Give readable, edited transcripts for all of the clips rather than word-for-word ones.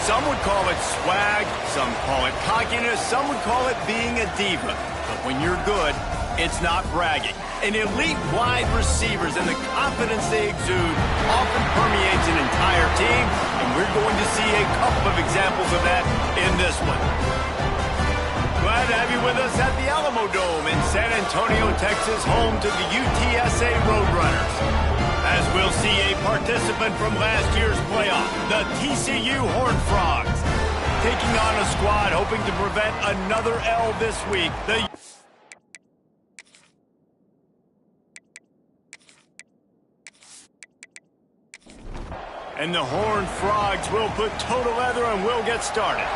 Some would call it swag, some call it cockiness, some would call it being a diva. But when you're good, it's not bragging. An elite wide receivers and the confidence they exude often permeates an entire team, and we're going to see a couple of examples of that in this one. Glad to have you with us at the Alamo Dome in San Antonio, Texas, home to the UTSA Roadrunners. As we'll see a participant from last year's playoff, the TCU Horned Frogs, taking on a squad hoping to prevent another L this week. And the Horned Frogs will put toe to leather and we'll get started.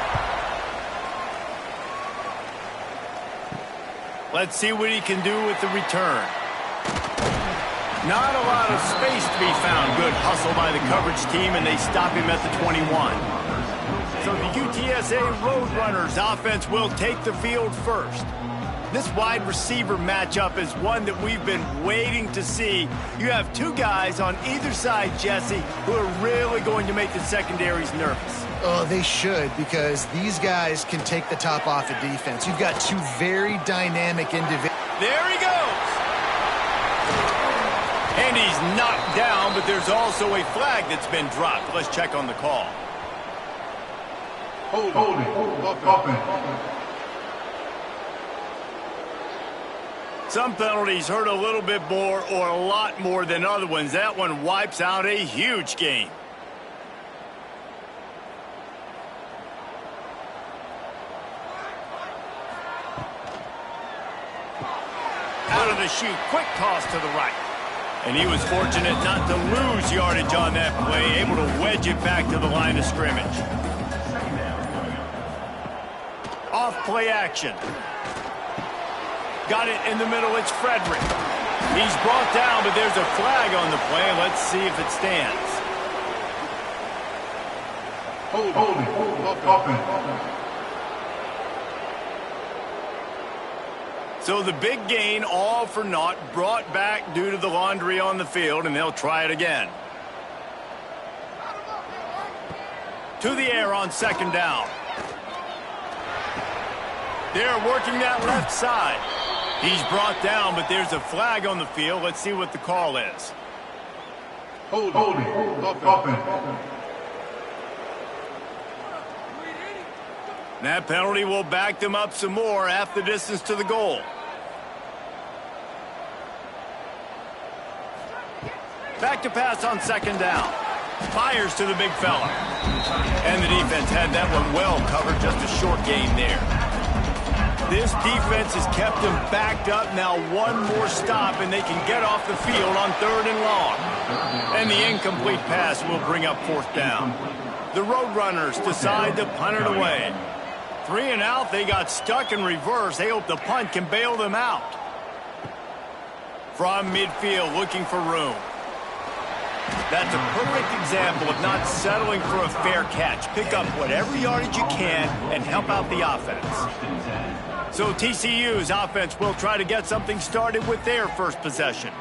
Let's see what he can do with the return. Not a lot of space to be found. Good hustle by the coverage team, and they stop him at the 21. So the UTSA Roadrunners offense will take the field first. This wide receiver matchup is one that we've been waiting to see. You have two guys on either side, Jesse, who are really going to make the secondaries nervous. Oh, they should, because these guys can take the top off of defense. You've got two very dynamic individuals. There he goes. And he's knocked down, but there's also a flag that's been dropped. Let's check on the call. Holding. Some penalties hurt a little bit more or a lot more than other ones. That one wipes out a huge game. Out of the chute, quick toss to the right. And he was fortunate not to lose yardage on that play, able to wedge it back to the line of scrimmage. Off play action. Got it in the middle, it's Frederick. He's brought down, but there's a flag on the play. Let's see if it stands. Holding. So the big gain, all for naught, brought back due to the laundry on the field, and they'll try it again. To the air on second down. They're working that left side. He's brought down, but there's a flag on the field. Let's see what the call is. Holding. That penalty will back them up some more, half the distance to the goal. Back to pass on second down. Fires to the big fella. And the defense had that one well covered, just a short gain there. This defense has kept them backed up. Now one more stop, and they can get off the field on third and long. And the incomplete pass will bring up fourth down. The Roadrunners decide to punt it away. 3 and out, they got stuck in reverse. They hope the punt can bail them out. From midfield, looking for room. That's a perfect example of not settling for a fair catch. Pick up whatever yardage you can and help out the offense. So TCU's offense will try to get something started with their first possession.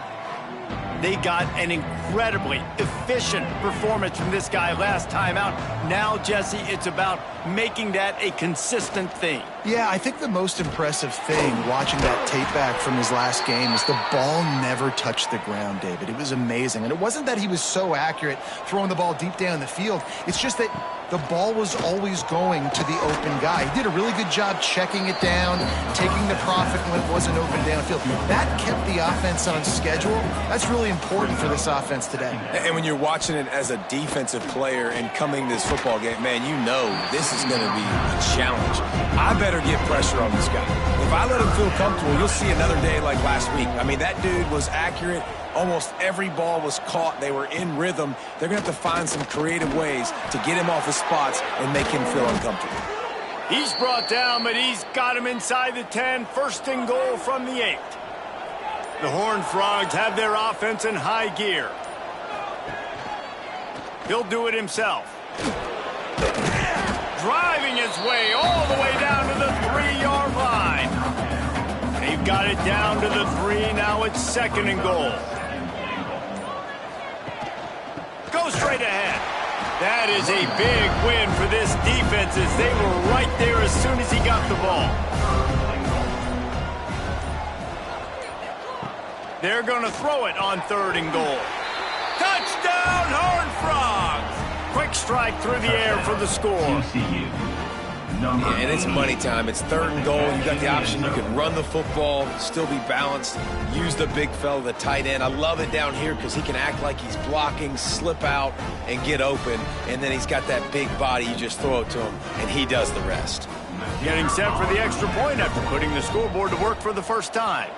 They got an incredibly efficient performance from this guy last time out. Now, Jesse, it's about making that a consistent thing. Yeah, I think the most impressive thing watching that tape back from his last game is the ball never touched the ground, David. It was amazing. And it wasn't that he was so accurate throwing the ball deep down the field. It's just that the ball was always going to the open guy. He did a really good job checking it down, taking the profit when it wasn't open downfield. That kept the offense on schedule. That's really important for this offense today. And when you're watching it as a defensive player and coming to this football game, man, you know this is going to be a challenge. I better get pressure on this guy. If I let him feel comfortable, you'll see another day like last week. I mean, that dude was accurate. Almost every ball was caught. They were in rhythm. They're going to have to find some creative ways to get him off his spots and make him feel uncomfortable. He's brought down, but he's got him inside the 10. First and goal from the 8. The Horned Frogs have their offense in high gear. He'll do it himself. Driving his way all the way down to the 3-yard line. They've got it down to the 3. Now it's second and goal. Go straight ahead. That is a big win for this defense as they were right there as soon as he got the ball. They're going to throw it on 3rd and goal. Touchdown, Horned Frogs! Quick strike through the air for the score. TCU. Yeah, and it's money time. It's 3rd and goal. You got the option. You can run the football, still be balanced, use the big fella, the tight end. I love it down here because he can act like he's blocking, slip out, and get open. And then he's got that big body. You just throw it to him, and he does the rest. Getting set for the extra point after putting the scoreboard to work for the first time.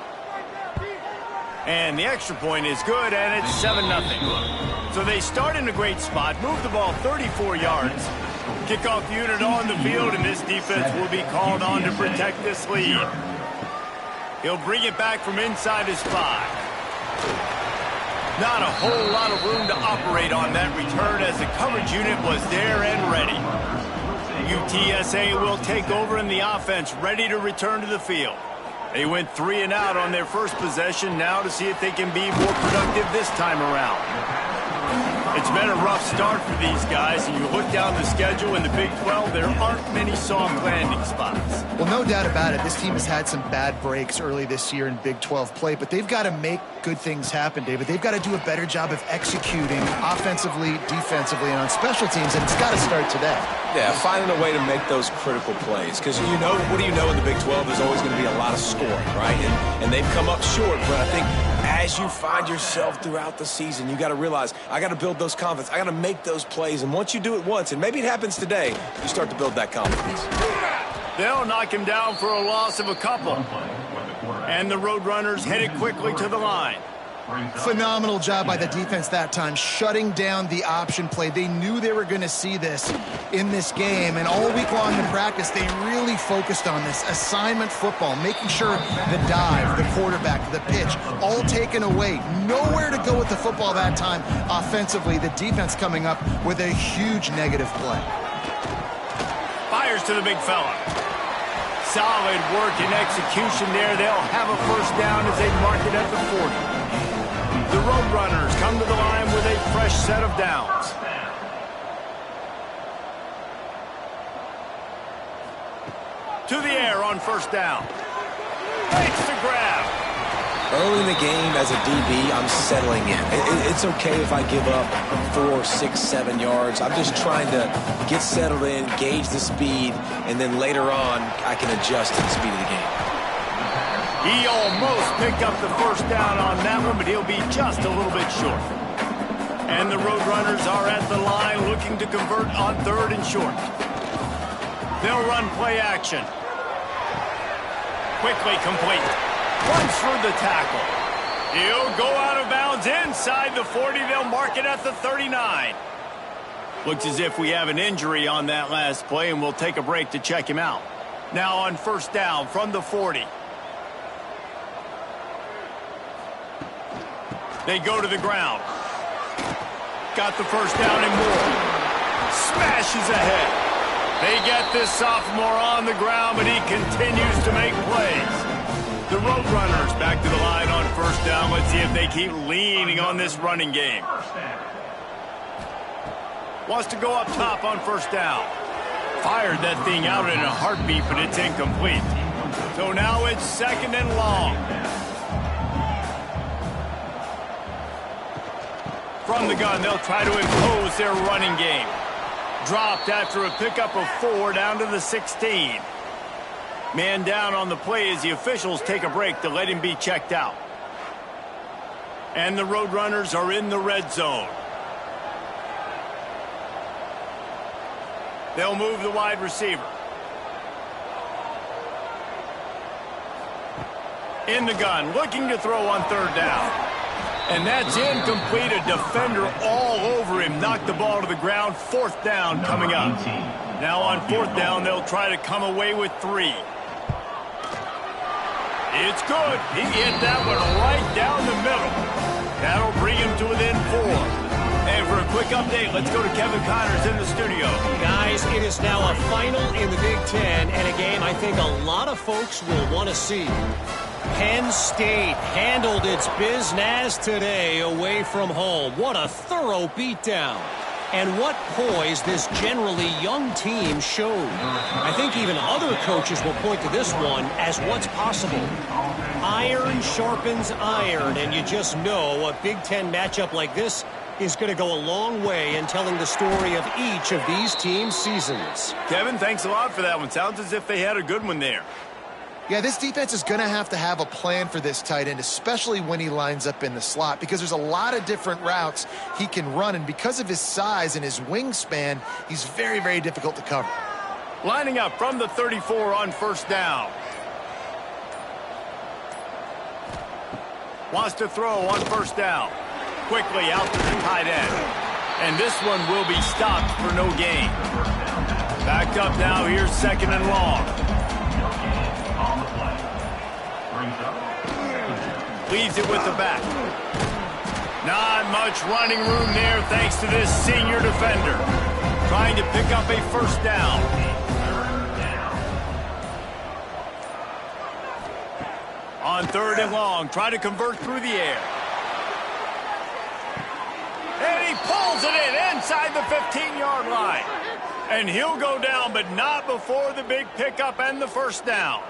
And the extra point is good, and it's 7-0. So they start in a great spot, move the ball 34 yards. Kickoff unit on the field, and this defense will be called on to protect this lead. He'll bring it back from inside his 5. Not a whole lot of room to operate on that return as the coverage unit was there and ready. UTSA will take over in the offense, ready to return to the field. They went 3 and out on their first possession, now to see if they can be more productive this time around. It's been a rough start for these guys, and you look down the schedule in the Big 12, there aren't many soft landing spots. Well, no doubt about it. This team has had some bad breaks early this year in Big 12 play, but they've got to make good things happen, David. They've got to do a better job of executing offensively, defensively, and on special teams, and it's got to start today. Yeah, finding a way to make those critical plays. Because, you know, what do you know in the Big 12? There's always going to be a lot of scoring, right? And they've come up short, but I think as you find yourself throughout the season, you got to realize, I got to build those confidence. I got to make those plays, and once you do it once, and maybe it happens today, you start to build that confidence. They'll knock him down for a loss of a couple. And the Roadrunners headed quickly to the line. Phenomenal job by the defense that time, shutting down the option play. They knew they were going to see this in this game, and all week long in practice, they really focused on this assignment football, making sure the dive, the quarterback, the pitch, all taken away. Nowhere to go with the football that time offensively. The defense coming up with a huge negative play. Fires to the big fella. Solid work and execution there. They'll have a first down as they mark it at the 40. The Roadrunners come to the line with a fresh set of downs. To the air on first down. Makes the grab. Early in the game, as a DB, I'm settling in. It's okay if I give up 4, 6, 7 yards. I'm just trying to get settled in, gauge the speed, and then later on, I can adjust to the speed of the game. He almost picked up the first down on that one, but he'll be just a little bit short. And the Roadrunners are at the line looking to convert on 3rd and short. They'll run play action. Quickly complete. Runs through the tackle. He'll go out of bounds inside the 40. They'll mark it at the 39. Looks as if we have an injury on that last play, and we'll take a break to check him out. Now on first down from the 40. They go to the ground. Got the first down and more. Smashes ahead. They get this sophomore on the ground, but he continues to make plays. The Roadrunners back to the line on first down. Let's see if they keep leaning on this running game. Wants to go up top on first down. Fired that thing out in a heartbeat, but it's incomplete. So now it's 2nd and long. From the gun, they'll try to impose their running game. Dropped after a pickup of 4 down to the 16. Man down on the play as the officials take a break to let him be checked out. And the Roadrunners are in the red zone. They'll move the wide receiver. In the gun, looking to throw on 3rd down. And that's incomplete. A defender all over him. Knocked the ball to the ground. 4th down coming up. Now on 4th down, they'll try to come away with 3. It's good. He hit that one right down the middle. That'll bring him to within 4. And for a quick update, let's go to Kevin Connors in the studio. Guys, it is now a final in the Big Ten, and a game I think a lot of folks will want to see. Penn State handled its business today away from home. What a thorough beatdown. And what poise this generally young team showed. I think even other coaches will point to this one as what's possible. Iron sharpens iron, and you just know a Big Ten matchup like this is going to go a long way in telling the story of each of these teams' seasons. Kevin, thanks a lot for that one. Sounds as if they had a good one there. Yeah, this defense is going to have a plan for this tight end, especially when he lines up in the slot, because there's a lot of different routes he can run, and because of his size and his wingspan, he's very, very difficult to cover. Lining up from the 34 on first down. Wants to throw on first down. Quickly out to the tight end. And this one will be stopped for no gain. Backed up now, here's second and long. Leaves it with the back. Not much running room there thanks to this senior defender. Trying to pick up a first down. On third and long, trying to convert through the air. And he pulls it in inside the 15-yard line. And he'll go down, but not before the big pickup and the first down.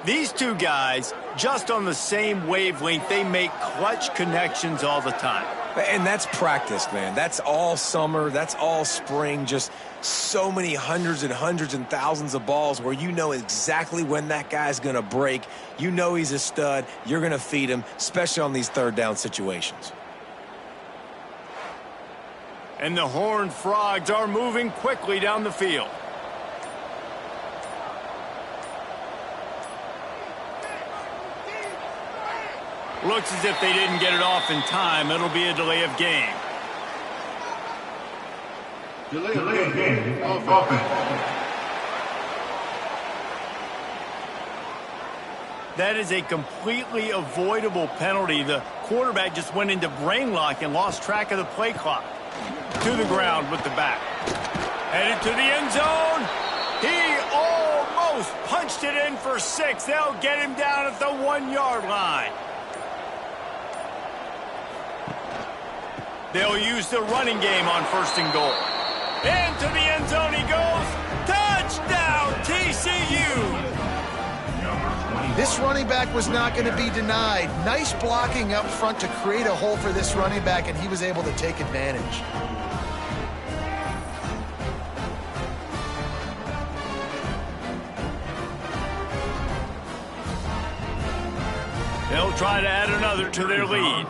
These two guys, just on the same wavelength, they make clutch connections all the time. And that's practice, man. That's all summer. That's all spring. Just so many hundreds and thousands of balls where you know exactly when that guy's going to break. You know he's a stud. You're going to feed him, especially on these third down situations. And the Horned Frogs are moving quickly down the field. Looks as if they didn't get it off in time. It'll be a delay of game. Delay of game. Offense. That is a completely avoidable penalty. The quarterback just went into brain lock and lost track of the play clock. To the ground with the back. Headed to the end zone. He almost punched it in for 6. They'll get him down at the 1-yard line. They'll use the running game on first and goal. Into the end zone he goes. Touchdown, TCU! This running back was not going to be denied. Nice blocking up front to create a hole for this running back, and he was able to take advantage. They'll try to add another to their lead.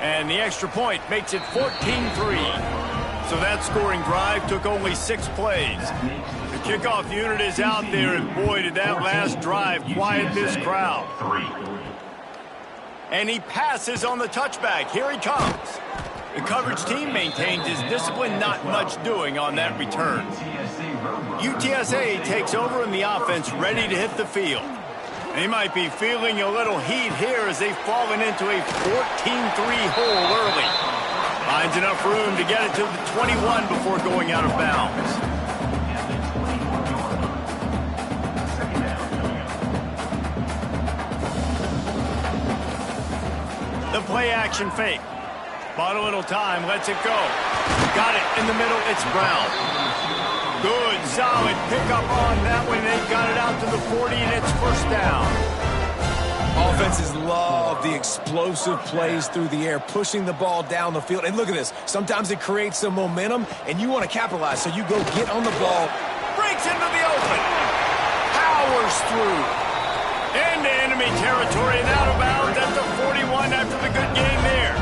And the extra point makes it 14-3. So that scoring drive took only 6 plays. The kickoff unit is out there, and boy, did that last drive quiet this crowd. And he passes on the touchback. Here he comes. The coverage team maintains his discipline, not much doing on that return. UTSA takes over in the offense, ready to hit the field. They might be feeling a little heat here as they've fallen into a 14-3 hole early. Finds enough room to get it to the 21 before going out of bounds. The play action fake. Bought a little time, lets it go. Got it in the middle, it's Brown. Good, solid pickup on that one. They got it out to the 40, and it's first down. Offenses love the explosive plays through the air, pushing the ball down the field. And look at this. Sometimes it creates some momentum, and you want to capitalize. So you go get on the ball. Breaks into the open. Powers through. Into enemy territory and out of bounds at the 41 after the good game there.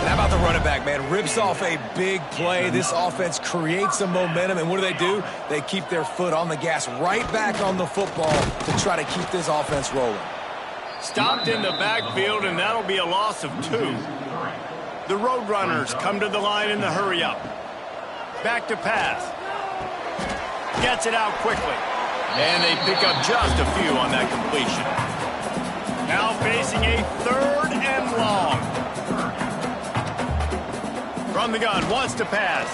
How about the running back, man? Rips off a big play. This offense creates some momentum, and what do? They keep their foot on the gas, right back on the football to try to keep this offense rolling. Stopped in the backfield, and that'll be a loss of 2. The Roadrunners come to the line in the hurry-up. Back to pass. Gets it out quickly. And they pick up just a few on that completion. Now facing a 3rd and long. From the gun, wants to pass.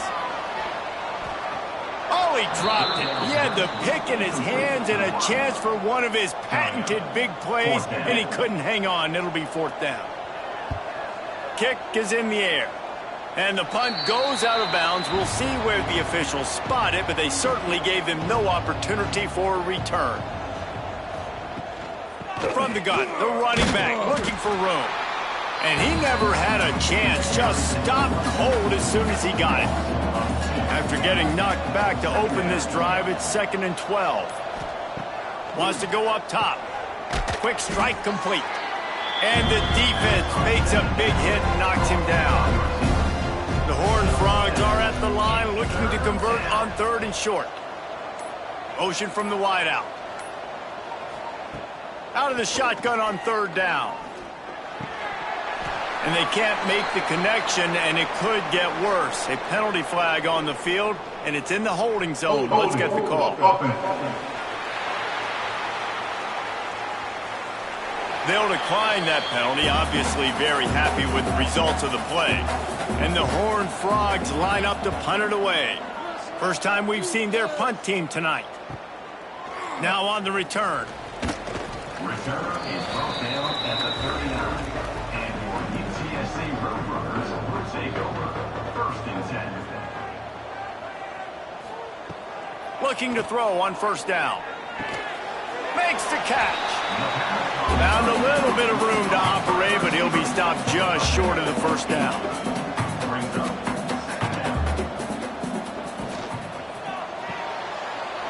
Oh, he dropped it. He had the pick in his hands and a chance for one of his patented big plays, and he couldn't hang on. It'll be 4th down. kick is in the air. And the punt goes out of bounds. We'll see where the officials spot it, but they certainly gave them no opportunity for a return. From the gun, the running back looking for room. And he never had a chance, just stopped cold as soon as he got it. After getting knocked back to open this drive, it's 2nd and 12. Wants to go up top. Quick strike complete. And the defense makes a big hit and knocks him down. The Horned Frogs are at the line looking to convert on 3rd and short. Motion from the wideout. Out of the shotgun on 3rd down. And they can't make the connection, and it could get worse. A penalty flag on the field, and it's in the holding zone. Let's get the call. They'll decline that penalty, obviously very happy with the results of the play. And the Horned Frogs line up to punt it away. First time we've seen their punt team tonight. Now on the return. Return is brought down at the 39. And for UTSA Roadrunners will take over 1st and 10. Looking to throw on 1st down. Makes the catch. Found a little bit of room to operate, but he'll be stopped just short of the 1st down.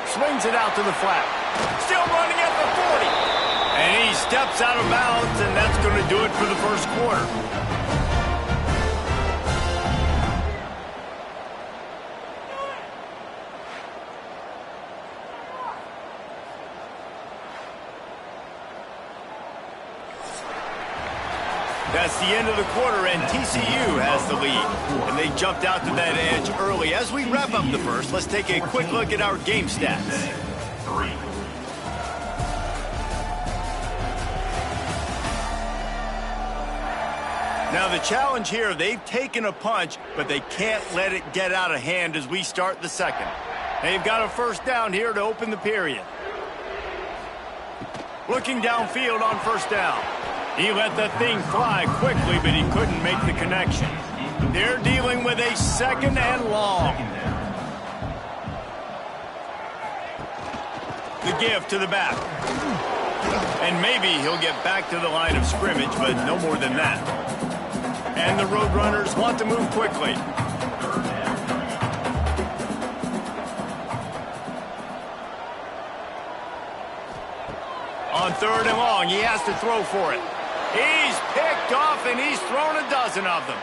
Swings it out to the flat. Still running at the 40. And he steps out of bounds, and that's going to do it for the 1st quarter. That's the end of the quarter, and TCU has the lead. And they jumped out to that edge early. As we wrap up the 1st, let's take a quick look at our game stats. Now the challenge here, they've taken a punch, but they can't let it get out of hand as we start the 2nd. They've got a 1st down here to open the period. Looking downfield on 1st down. He let that thing fly quickly, but he couldn't make the connection. They're dealing with a 2nd and long. The give to the back. And maybe he'll get back to the line of scrimmage, but no more than that. And the Roadrunners want to move quickly. On 3rd and long, he has to throw for it. He's picked off, and he's thrown a dozen of them.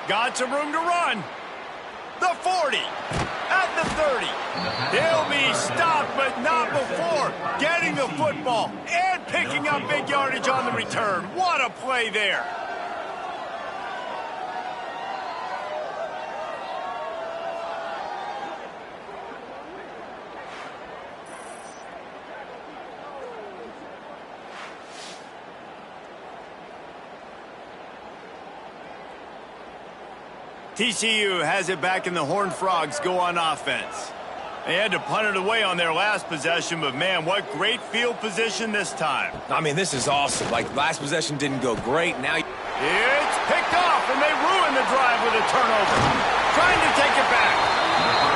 Got some room to run. The 40. At the 30. He'll be stopped, but not before getting the football and picking up big yardage on the return. What a play there. TCU has it back, and the Horned Frogs go on offense. They had to punt it away on their last possession, but man, what great field position this time. I mean, this is awesome. Like, last possession didn't go great. Now it's picked off, and they ruin the drive with a turnover. Trying to take it back.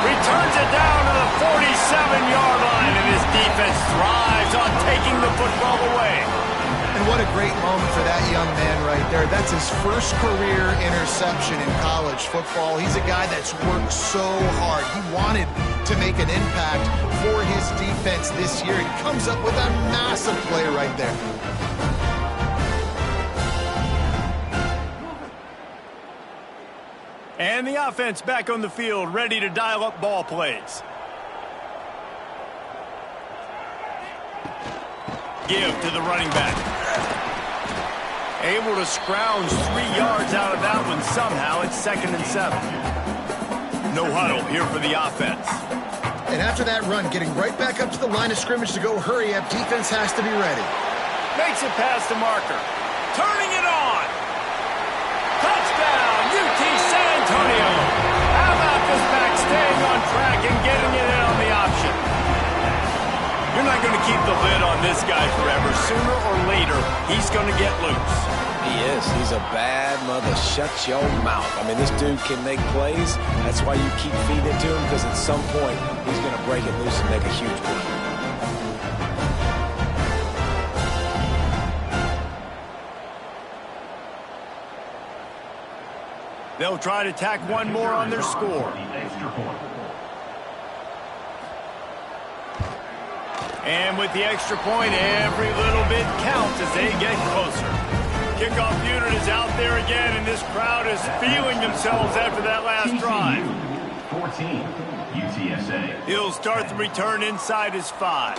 Returns it down to the 47-yard line, and his defense thrives on taking the football away. And what a great moment for that young man right there. That's his first career interception in college football. He's a guy that's worked so hard. He wanted to make an impact for his defense this year. He comes up with a massive play right there. And the offense back on the field, ready to dial up ball plays. Give to the running back. Able to scrounge 3 yards out of that one somehow. It's 2nd and 7. No huddle here for the offense. And after that run, getting right back up to the line of scrimmage to go hurry up, defense has to be ready. Makes it past the marker. Turning it on. Touchdown, UT San Antonio. How about this back staying on track and getting it in on the option? They're not going to keep the lid on this guy forever. Sooner or later, he's going to get loose. He is. He's a bad mother. Shut your mouth. I mean, this dude can make plays. That's why you keep feeding it to him, because at some point, he's going to break it loose and make a huge play. They'll try to tack one more on their score. And with the extra point, every little bit counts as they get closer. Kickoff unit is out there again, and this crowd is feeling themselves after that last drive. 14, UTSA. He'll start the return inside his 5.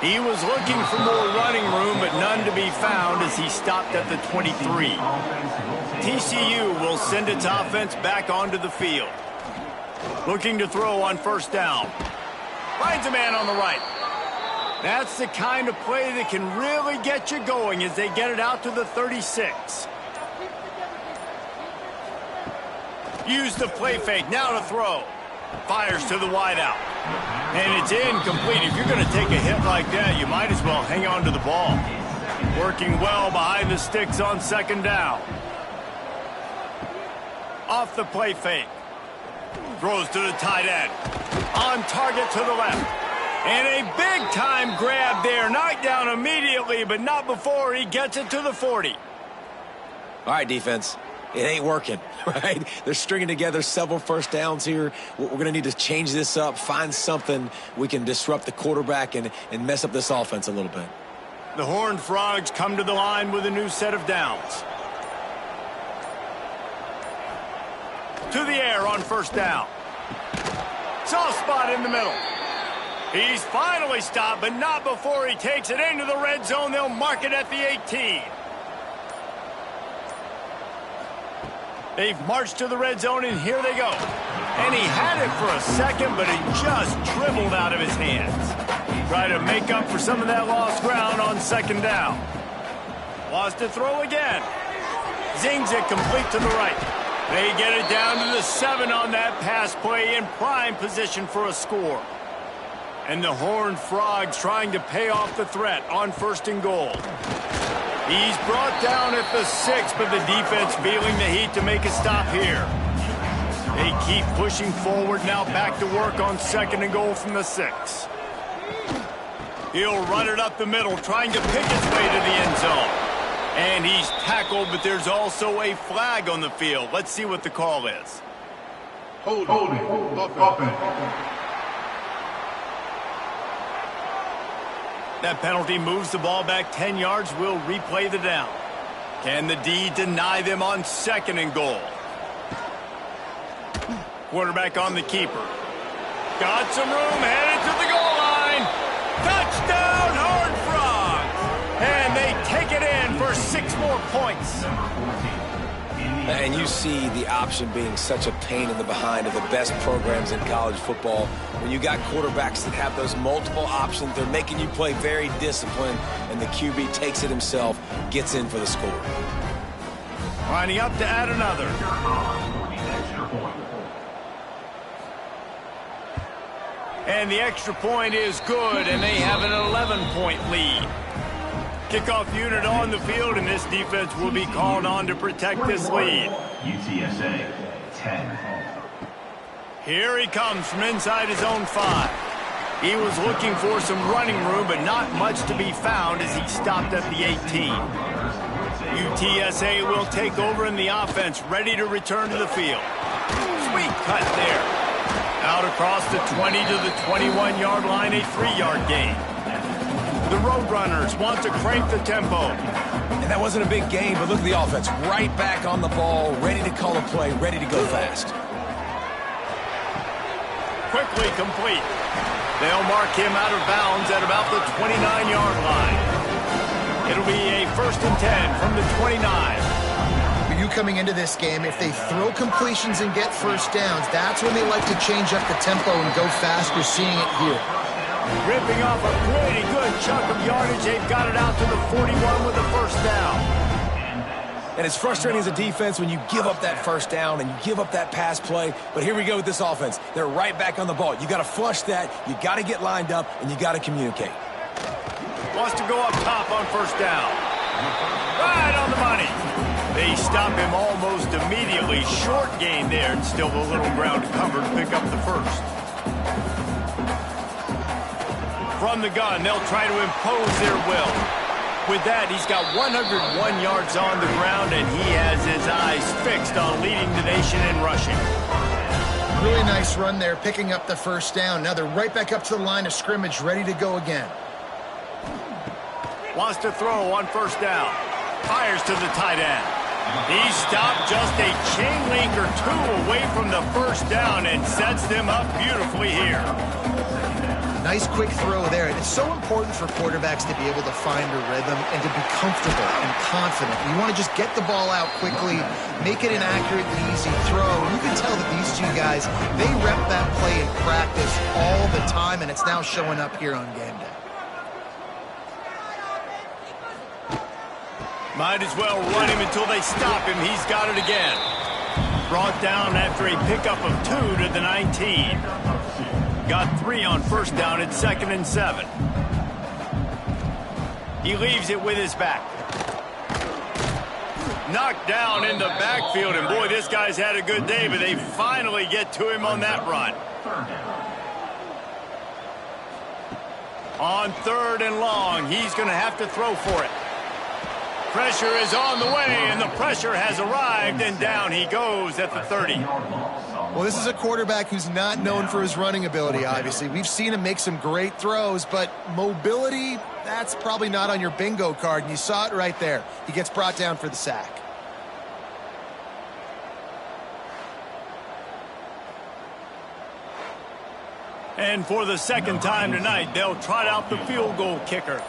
He was looking for more running room, but none to be found as he stopped at the 23. TCU will send its offense back onto the field. Looking to throw on first down. Finds a man on the right. That's the kind of play that can really get you going as they get it out to the 36. Use the play fake. Now to throw. Fires to the wideout. And it's incomplete. If you're going to take a hit like that, you might as well hang on to the ball. Working well behind the sticks on second down. Off the play fake. Throws to the tight end. On target to the left. And a big-time grab there. Knocked down immediately, but not before he gets it to the 40. All right, defense. It ain't working, right? They're stringing together several first downs here. We're going to need to change this up, find something we can disrupt the quarterback and mess up this offense a little bit. The Horned Frogs come to the line with a new set of downs. To the air on first down. Soft spot in the middle. He's finally stopped, but not before he takes it into the red zone. They'll mark it at the 18. They've marched to the red zone, and here they go. And he had it for a second, but it just dribbled out of his hands. Try to make up for some of that lost ground on second down. Wants to throw again. Zings it complete to the right. They get it down to the 7 on that pass play, in prime position for a score. And the Horned Frogs trying to pay off the threat on first and goal. He's brought down at the 6, but the defense feeling the heat to make a stop here. They keep pushing forward, now back to work on second and goal from the 6. He'll run it up the middle, trying to pick his way to the end zone. And he's tackled, but there's also a flag on the field. Let's see what the call is. Holding. That penalty moves the ball back 10 yards. We'll replay the down. Can the D deny them on second and goal? Quarterback on the keeper. Got some room, headed to the goal line. Touchdown, Horned Frogs! And they take it in for 6 more points. And you see the option being such a pain in the behind of the best programs in college football. When you got quarterbacks that have those multiple options, they're making you play very disciplined, and the QB takes it himself, gets in for the score. Lining up to add another. And the extra point is good, and they have an 11-point lead. Kickoff unit on the field, and this defense will be called on to protect this lead. UTSA 10. Here he comes from inside his own 5. He was looking for some running room, but not much to be found as he stopped at the 18. UTSA will take over in the offense, ready to return to the field. Sweet cut there. Out across the 20 to the 21-yard line, a 3-yard gain. The Roadrunners want to crank the tempo. And that wasn't a big gain, but look at the offense. Right back on the ball, ready to call a play, ready to go fast. Quickly complete. They'll mark him out of bounds at about the 29-yard line. It'll be a 1st and 10 from the 29. For you coming into this game, if they throw completions and get first downs, that's when they like to change up the tempo and go fast. We're seeing it here. Ripping off a pretty good chunk of yardage. They've got it out to the 41 with a first down. And it's frustrating as a defense when you give up that first down and you give up that pass play. But here we go with this offense. They're right back on the ball. You got to flush that. You got to get lined up, and you got to communicate. Wants to go up top on first down. Right on the money. They stop him almost immediately. Short gain there, and still a little ground to cover to pick up the first. From the gun, they'll try to impose their will. With that, he's got 101 yards on the ground, and he has his eyes fixed on leading the nation in rushing. Really nice run there, picking up the first down. Now they're right back up to the line of scrimmage, ready to go again. Wants to throw on first down. Fires to the tight end. He stopped just a chain link or two away from the first down and sets them up beautifully here. Nice quick throw there. It's so important for quarterbacks to be able to find a rhythm and to be comfortable and confident. You want to just get the ball out quickly, make it an accurate and easy throw. You can tell that these two guys, they rep that play in practice all the time, and it's now showing up here on game day. Might as well run him until they stop him. He's got it again. Brought down after a pickup of 2 to the 19. Got 3 on first down at 2nd and 7. He leaves it with his back. Knocked down in the backfield, and boy, this guy's had a good day, but they finally get to him on that run. On 3rd and long, he's going to have to throw for it. Pressure is on the way, and the pressure has arrived, and down he goes at the 30. Well, this is a quarterback who's not known for his running ability, obviously. We've seen him make some great throws, but mobility, that's probably not on your bingo card, and you saw it right there. He gets brought down for the sack. And for the second time tonight, they'll trot out the field goal kicker.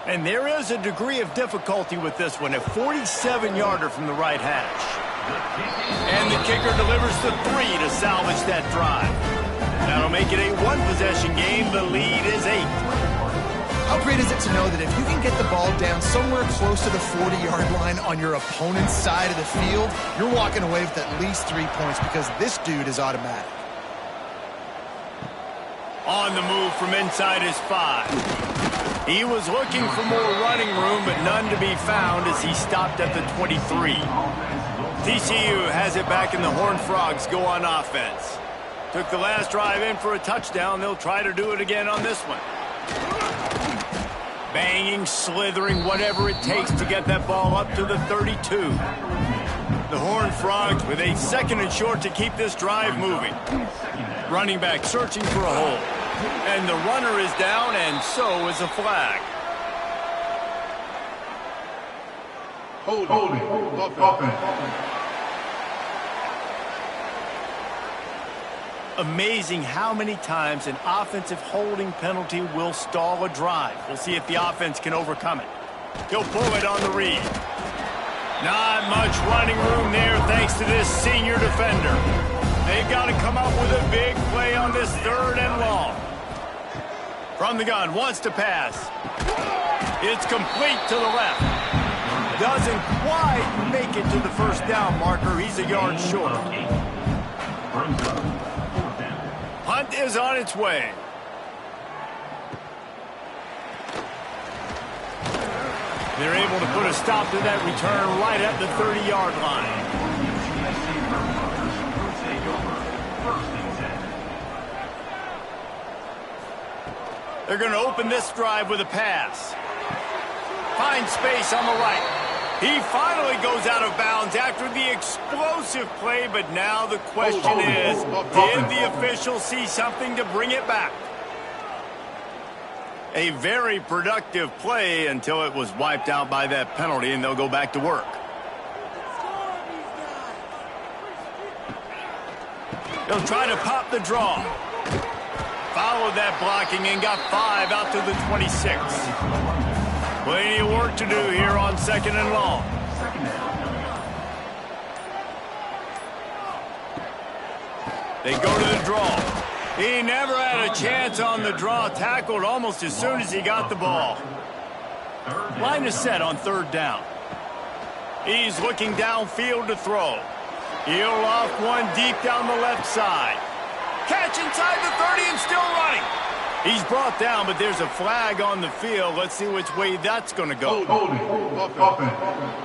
And there is a degree of difficulty with this one, a 47-yarder from the right hash. And the kicker delivers the 3 to salvage that drive. That'll make it a one-possession game. The lead is 8. How great is it to know that if you can get the ball down somewhere close to the 40-yard line on your opponent's side of the field, you're walking away with at least 3 points because this dude is automatic. On the move from inside his 5. He was looking for more running room, but none to be found as he stopped at the 23. TCU has it back, and the Horned Frogs go on offense. Took the last drive in for a touchdown. They'll try to do it again on this one. Banging, slithering, whatever it takes to get that ball up to the 32. The Horned Frogs with a 2nd and short to keep this drive moving. Running back searching for a hole. And the runner is down, and so is a flag. Holding. Offense. Amazing how many times an offensive holding penalty will stall a drive. We'll see if the offense can overcome it. He'll pull it on the read. Not much running room there thanks to this senior defender. They've got to come up with a big play on this 3rd and long. From the gun, wants to pass. It's complete to the left. Doesn't quite make it to the first down marker. He's a yard short. Hunt is on its way. They're able to put a stop to that return right at the 30-yard line. They're going to open this drive with a pass. Finds space on the right. He finally goes out of bounds after the explosive play, but now the question is, did the official see something to bring it back? A very productive play until it was wiped out by that penalty, and they'll go back to work. They'll try to pop the draw. Followed that blocking and got 5 out to the 26. Plenty of work to do here on 2nd and long. They go to the draw. He never had a chance on the draw. Tackled almost as soon as he got the ball. Line is set on 3rd down. He's looking downfield to throw. He'll off one deep down the left side. Catch inside the 30 and still running. He's brought down, but there's a flag on the field. Let's see which way that's going to go. Holding. Offense.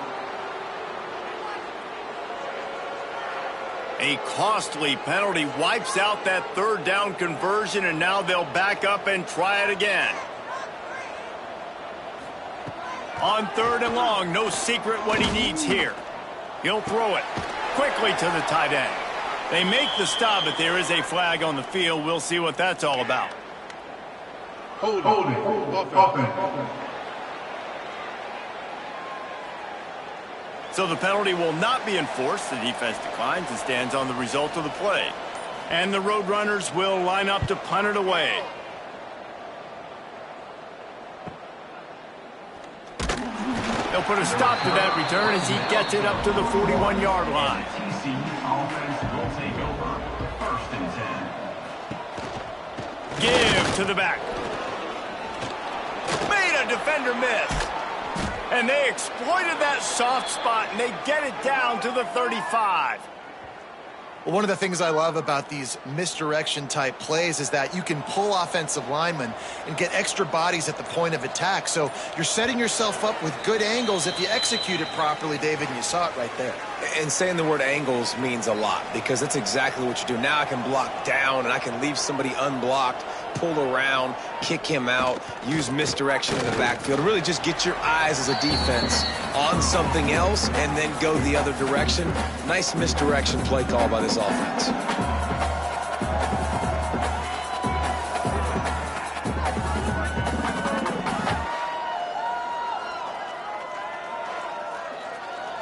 A costly penalty wipes out that third down conversion, and now they'll back up and try it again. On 3rd and long, no secret what he needs here. He'll throw it quickly to the tight end. They make the stop, but there is a flag on the field. We'll see what that's all about. Holding. Offense. So the penalty will not be enforced. The defense declines and stands on the result of the play. And the Roadrunners will line up to punt it away. They'll put a stop to that return as he gets it up to the 41-yard line. TCU offense will take over. 1st and 10. Give to the back. Made a defender miss. And they exploited that soft spot, and they get it down to the 35. Well, one of the things I love about these misdirection type plays is that you can pull offensive linemen and get extra bodies at the point of attack. So you're setting yourself up with good angles if you execute it properly, David, and you saw it right there. And saying the word angles means a lot because that's exactly what you do. Now I can block down and I can leave somebody unblocked, pull around, kick him out, use misdirection in the backfield. Really just get your eyes as a defense on something else and then go the other direction. Nice misdirection play call by this offense.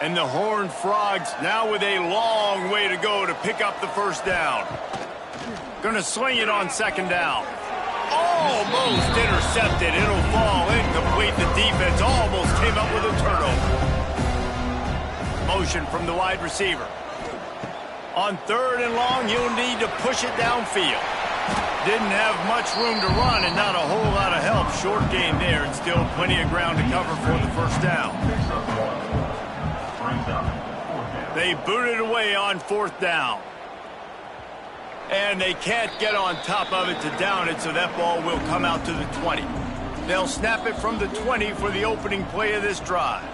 And the Horned Frogs now with a long way to go to pick up the first down. Gonna sling it on 2nd down. Almost intercepted. It'll fall incomplete. The defense almost came up with a turnover. Motion from the wide receiver. On 3rd and long, you'll need to push it downfield. Didn't have much room to run and not a whole lot of help. Short game there and still plenty of ground to cover for the first down. They boot it away on 4th down. And they can't get on top of it to down it, so that ball will come out to the 20. They'll snap it from the 20 for the opening play of this drive.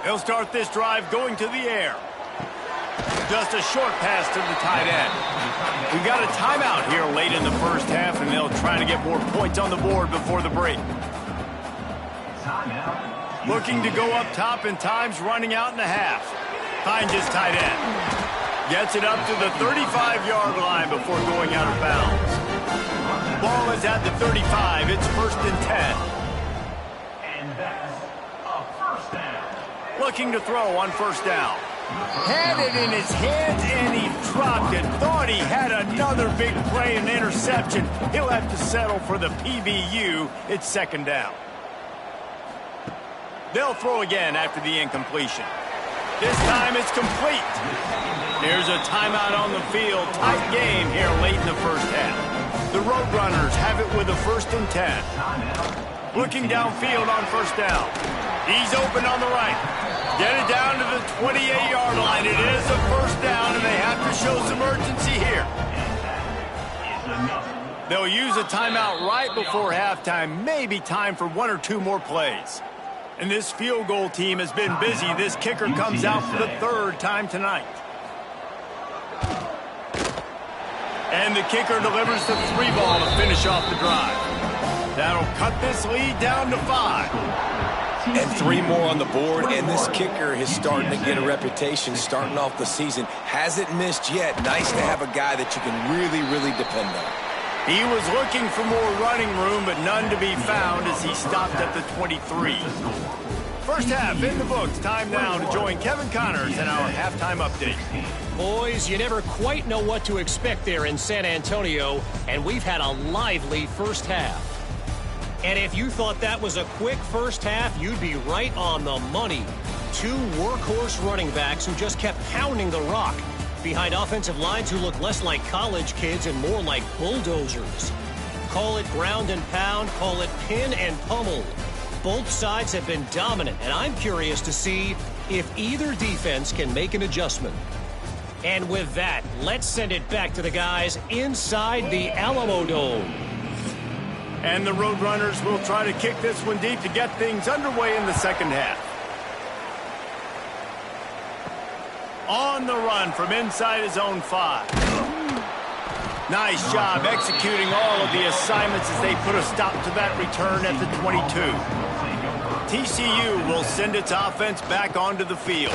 They'll start this drive going to the air. Just a short pass to the tight end. We got a timeout here late in the first half, and they'll try to get more points on the board before the break. Looking to go up top, and time's running out in the half. Finds his tight end. Gets it up to the 35-yard line before going out of bounds. Ball is at the 35. It's 1st and 10. And that's a 1st down. Looking to throw on 1st down. Had it in his hands, and he dropped it. Thought he had another big play and interception. He'll have to settle for the PBU. It's 2nd down. They'll throw again after the incompletion. This time it's complete. There's a timeout on the field. Tight game here late in the first half. The Roadrunners have it with a 1st and 10. Looking downfield on 1st down. He's open on the right. Get it down to the 28-yard line. It is a 1st down, and they have to show some urgency here. They'll use a timeout right before halftime. Maybe time for 1 or 2 more plays. And this field goal team has been busy. This kicker comes out for the 3rd time tonight. And the kicker delivers the 3 ball to finish off the drive. That'll cut this lead down to 5. And 3 more on the board, and this kicker is starting to get a reputation starting off the season. Hasn't missed yet. Nice to have a guy that you can really, really depend on. He was looking for more running room, but none to be found as he stopped at the 23. First half in the books. Time now to join Kevin Connors in our halftime update. Boys, you never quite know what to expect there in San Antonio, and we've had a lively first half. And if you thought that was a quick first half, you'd be right on the money. 2 workhorse running backs who just kept pounding the rock behind offensive lines who look less like college kids and more like bulldozers. Call it ground and pound, call it pin and pummel. Both sides have been dominant, and I'm curious to see if either defense can make an adjustment. And with that, let's send it back to the guys inside the Alamo Dome. And the Roadrunners will try to kick this one deep to get things underway in the second half. On the run from inside his own 5. Nice job executing all of the assignments as they put a stop to that return at the 22. TCU will send its offense back onto the field.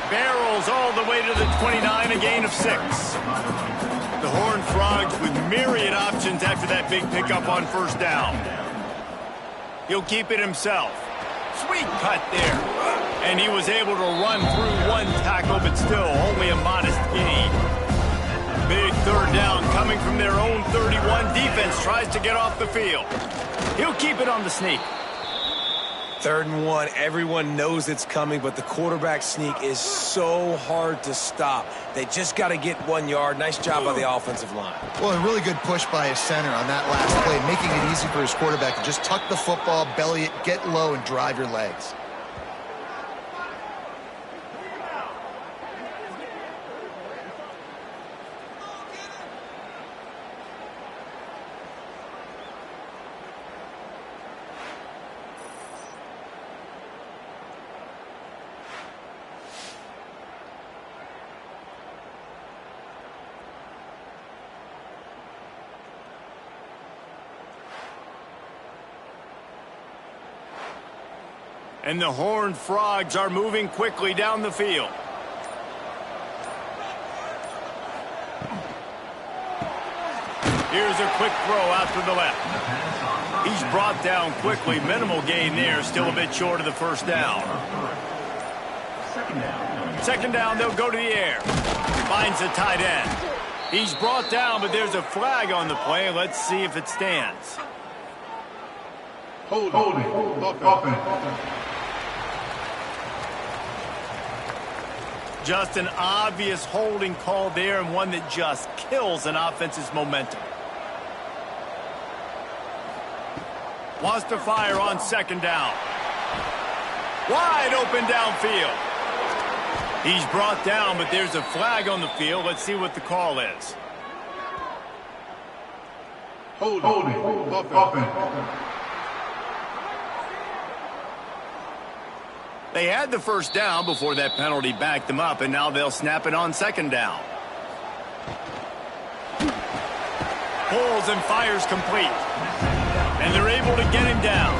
Barrels all the way to the 29, a gain of 6. The Horned Frogs with myriad options after that big pickup on first down. He'll keep it himself. Sweet cut there. And he was able to run through one tackle, but still only a modest gain. Big third down coming from their own 31. Defense tries to get off the field. He'll keep it on the sneak. 3rd and 1, everyone knows it's coming, but the quarterback sneak is so hard to stop. They just got to get 1 yard. Nice job by the offensive line. Well, a really good push by his center on that last play, making it easy for his quarterback to just tuck the football, belly it, get low, and drive your legs. And the Horned Frogs are moving quickly down the field. Here's a quick throw out to the left. He's brought down quickly. Minimal gain there. Still a bit short of the first down. Second down, they'll go to the air. Finds the tight end. He's brought down, but there's a flag on the play. Let's see if it stands. Holding. Offense. Just an obvious holding call there, and one that just kills an offense's momentum. Wants to fire on second down. Wide open downfield. He's brought down, but there's a flag on the field. Let's see what the call is. Holding. Offense. They had the first down before that penalty backed them up, and now they'll snap it on second down. Pulls and fires complete. And they're able to get him down.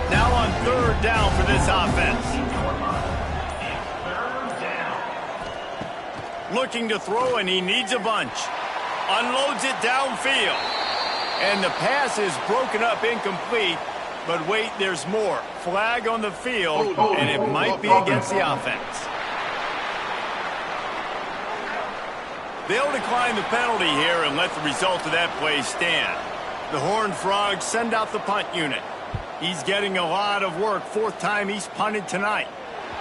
Now on third down for this offense. Looking to throw, and he needs a bunch. Unloads it downfield. And the pass is broken up, incomplete. But wait, there's more. Flag on the field, and it might be against the offense. They'll decline the penalty here and let the result of that play stand. The Horned Frogs send out the punt unit. He's getting a lot of work. 4th time he's punted tonight.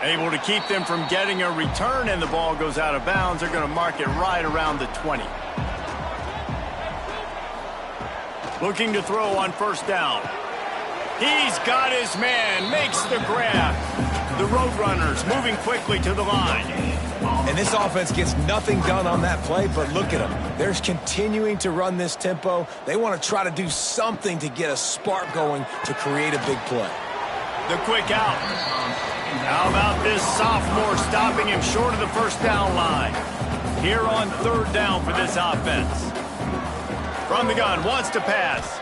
Able to keep them from getting a return, and the ball goes out of bounds. They're going to mark it right around the 20. Looking to throw on first down. He's got his man, makes the grab. The Roadrunners moving quickly to the line. And this offense gets nothing done on that play, but look at them. They're continuing to run this tempo. They want to try to do something to get a spark going to create a big play. The quick out. How about this sophomore stopping him short of the first down line? Here on third down for this offense. From the gun, wants to pass.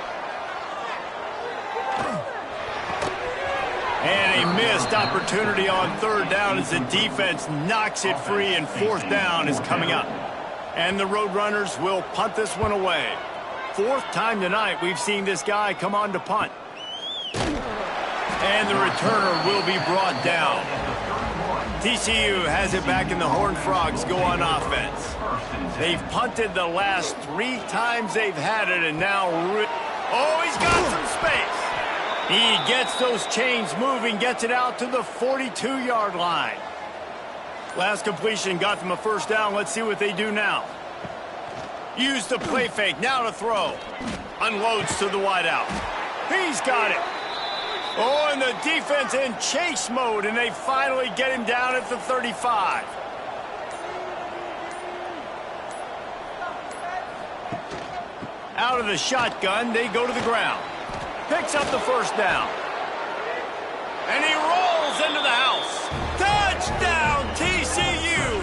And a missed opportunity on third down as the defense knocks it free, and fourth down is coming up. And the Roadrunners will punt this one away. 4th time tonight we've seen this guy come on to punt. And the returner will be brought down. TCU has it back, and the Horned Frogs go on offense. They've punted the last 3 times they've had it, and now... Oh, he's got some space. He gets those chains moving, gets it out to the 42-yard line. Last completion got them a first down. Let's see what they do now. Use the play fake. Now to throw. Unloads to the wideout. He's got it. Oh, and the defense in chase mode, and they finally get him down at the 35. Out of the shotgun, they go to the ground. Picks up the first down. And he rolls into the house. Touchdown, TCU!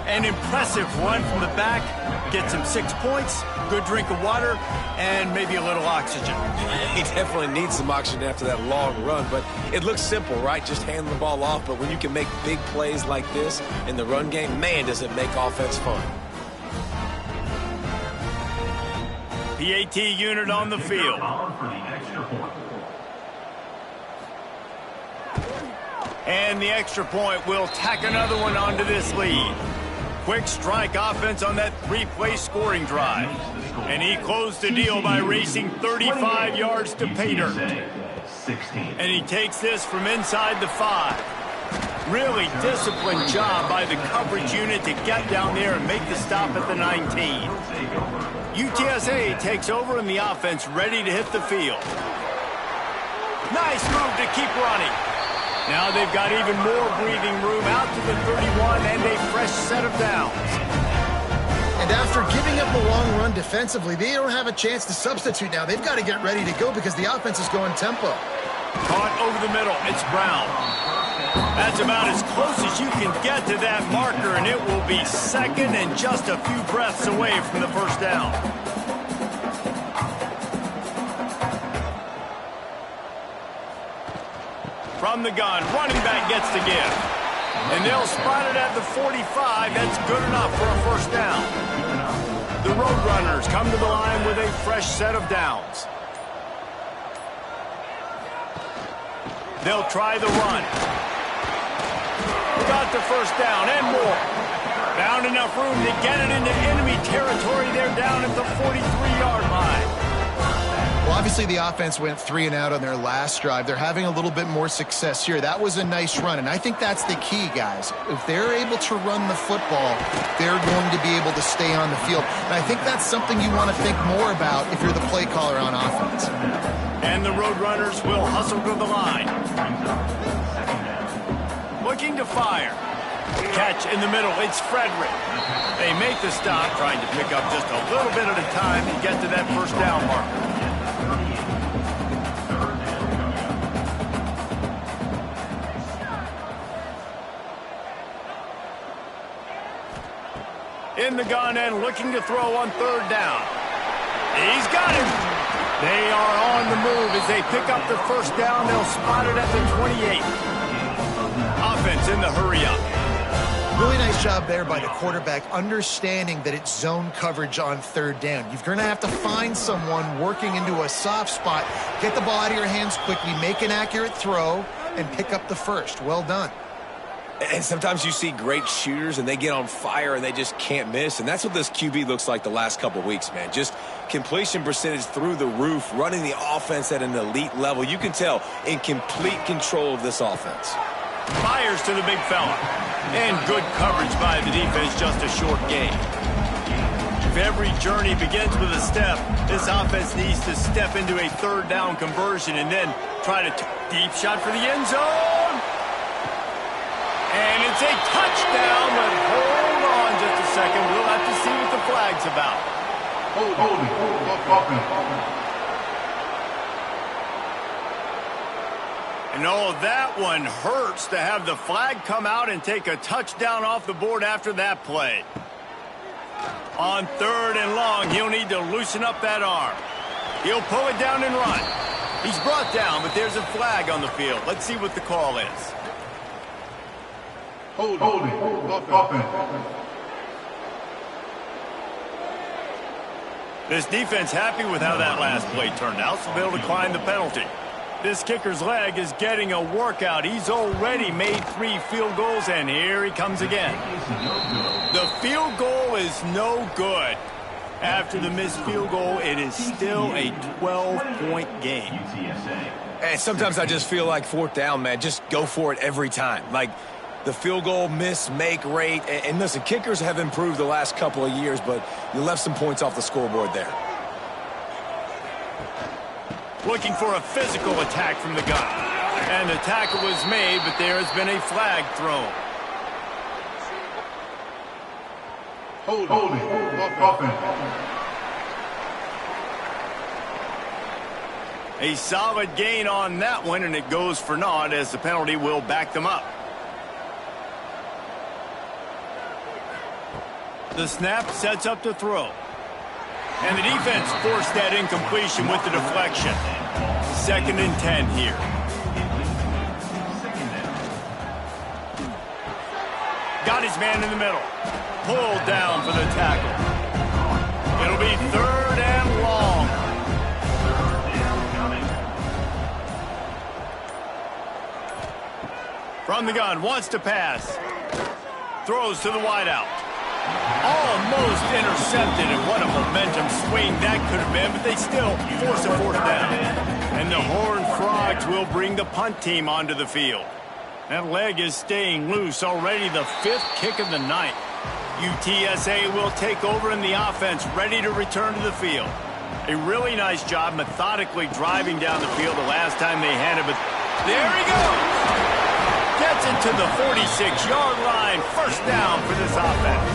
An impressive run from the back. Gets him 6 points, good drink of water, and maybe a little oxygen. He definitely needs some oxygen after that long run, but it looks simple, right? Just hand the ball off, but when you can make big plays like this in the run game, man, does it make offense fun. PAT unit on the field. And the extra point will tack another one onto this lead. Quick strike offense on that 3-play scoring drive. And he closed the deal by racing 35 yards to pay dirt. And he takes this from inside the 5. Really disciplined job by the coverage unit to get down there and make the stop at the 19. UTSA takes over and the offense ready to hit the field. Nice move to keep running. Now they've got even more breathing room out to the 31 and a fresh set of downs. And after giving up a long run defensively, they don't have a chance to substitute now. They've got to get ready to go because the offense is going tempo. Caught over the middle. It's Brown. That's about as close as you can get to that marker, and it will be second and just a few breaths away from the first down. From the gun, running back gets the give. And they'll spot it at the 45. That's good enough for a first down. The Roadrunners come to the line with a fresh set of downs. They'll try the run. Got the first down and more. Found enough room to get it into enemy territory. They're down at the 43-yard line. Well, obviously the offense went 3 and out on their last drive. They're having a little bit more success here. That was a nice run, and I think that's the key, guys. If they're able to run the football, they're going to be able to stay on the field. And I think that's something you want to think more about if you're the play caller on offense. And the Roadrunners will hustle to the line. Looking to fire. Catch in the middle. It's Frederick. They make the stop, trying to pick up just a little bit at a time to get to that first down marker. In the gun and looking to throw on third down. He's got him. They are on the move as they pick up the first down. They'll spot it at the 28. Offense in the hurry up. Really nice job there by the quarterback, understanding that it's zone coverage on third down. You're going to have to find someone working into a soft spot, get the ball out of your hands quickly, make an accurate throw, and pick up the first. Well done. And sometimes you see great shooters and they get on fire and they just can't miss. And that's what this QB looks like the last couple of weeks, man. Just completion percentage through the roof, running the offense at an elite level. You can tell in complete control of this offense. Fires to the big fella. And good coverage by the defense, just a short gain. If every journey begins with a step, this offense needs to step into a third down conversion and then try to deep shot for the end zone. And it's a touchdown, but hold on just a second. We'll have to see what the flag's about. Holding. Offense. And oh, that one hurts to have the flag come out and take a touchdown off the board after that play. On third and long, he'll need to loosen up that arm. He'll pull it down and run. He's brought down, but there's a flag on the field. Let's see what the call is. Holding. Offense. This defense happy with how that last play turned out, so they'll decline the penalty. This kicker's leg is getting a workout. He's already made 3 field goals, and here he comes again. The field goal is no good. After the missed field goal, it is still a 12-point game. And sometimes I just feel like fourth down, man. Just go for it every time. Like the field goal miss, make rate. And listen, kickers have improved the last couple of years, but you left some points off the scoreboard there. looking for a physical attack from the gun. And the tackle was made, but there has been a flag thrown. Holding. Offense. A solid gain on that one, and it goes for naught as the penalty will back them up. The snap sets up to throw. And the defense forced that incompletion with the deflection. 2nd and 10 here. Got his man in the middle. Pulled down for the tackle. It'll be 3rd and long. From the gun, wants to pass. Throws to the wideout. Almost intercepted, and what a momentum swing that could have been, but they still force a 4th down. And the Horned Frogs will bring the punt team onto the field. That leg is staying loose, already the 5th kick of the night. UTSA will take over in the offense, ready to return to the field. A really nice job methodically driving down the field the last time they had it, but there he goes! Gets it to the 46-yard line. 1st down for this offense.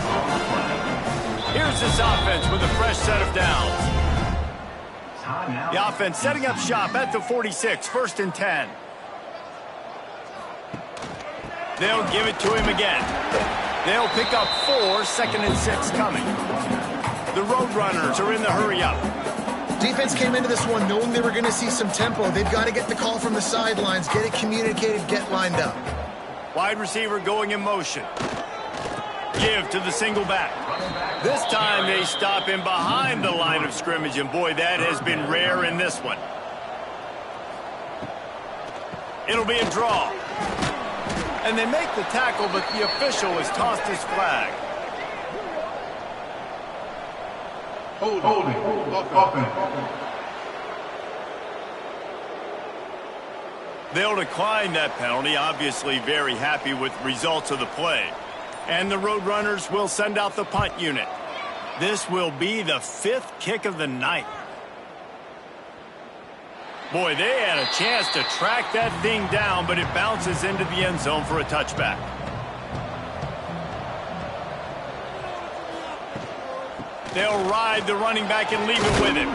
Here's this offense with a fresh set of downs. The offense setting up shop at the 46, 1st and 10. They'll give it to him again. They'll pick up 4, 2nd and 6 coming. The Roadrunners are in the hurry-up. Defense came into this one knowing they were going to see some tempo. They've got to get the call from the sidelines, get it communicated, get lined up. Wide receiver going in motion. Give to the single back. This time they stop him behind the line of scrimmage, and boy, that has been rare in this one. It'll be a draw. And they make the tackle, but the official has tossed his flag. Holding. Offense. They'll decline that penalty, obviously very happy with results of the play. And the Roadrunners will send out the punt unit. This will be the 5th kick of the night. Boy, they had a chance to track that thing down, but it bounces into the end zone for a touchback. They'll ride the running back and leave it with him.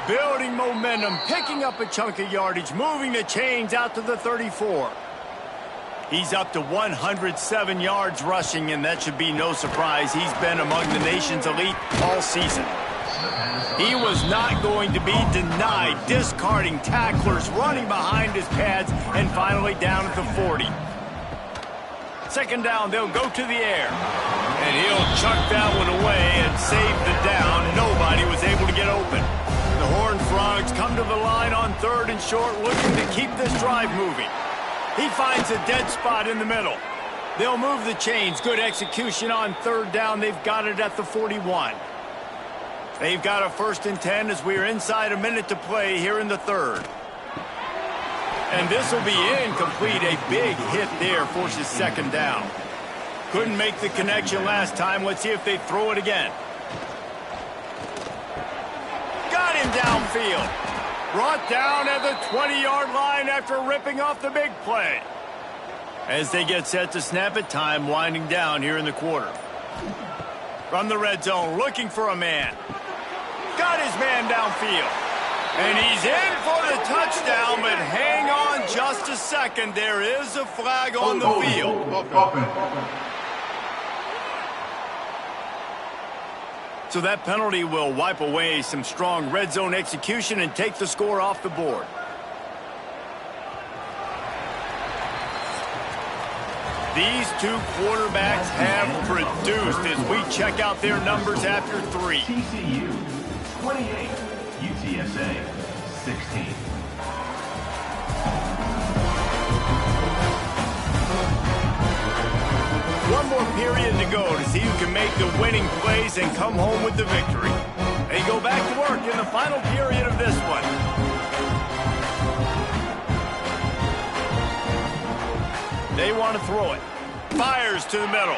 Building momentum, picking up a chunk of yardage, moving the chains out to the 34. He's up to 107 yards rushing, and that should be no surprise. He's been among the nation's elite all season. He was not going to be denied, discarding tacklers, running behind his pads, and finally down at the 40. 2nd down, they'll go to the air. And he'll chuck that one away and save the down. Nobody was able to get open. The Horned Frogs come to the line on 3rd and short, looking to keep this drive moving. He finds a dead spot in the middle. They'll move the chains. Good execution on 3rd down. They've got it at the 41. They've got a 1st and 10 as we are inside a minute to play here in the 3rd. And this will be incomplete. A big hit there forces 2nd down. Couldn't make the connection last time. Let's see if they throw it again. Got him downfield. Brought down at the 20-yard line after ripping off the big play. As they get set to snap it, time winding down here in the quarter. From the red zone, looking for a man. Got his man downfield. And he's in for the touchdown, but hang on just a second. There is a flag on the field. So that penalty will wipe away some strong red zone execution and take the score off the board. These 2 quarterbacks have produced as we check out their numbers after 3. TCU 28, UTSA 16. One more period to go to see who can make the winning plays and come home with the victory. They go back to work in the final period of this one. They want to throw it. Fires to the middle.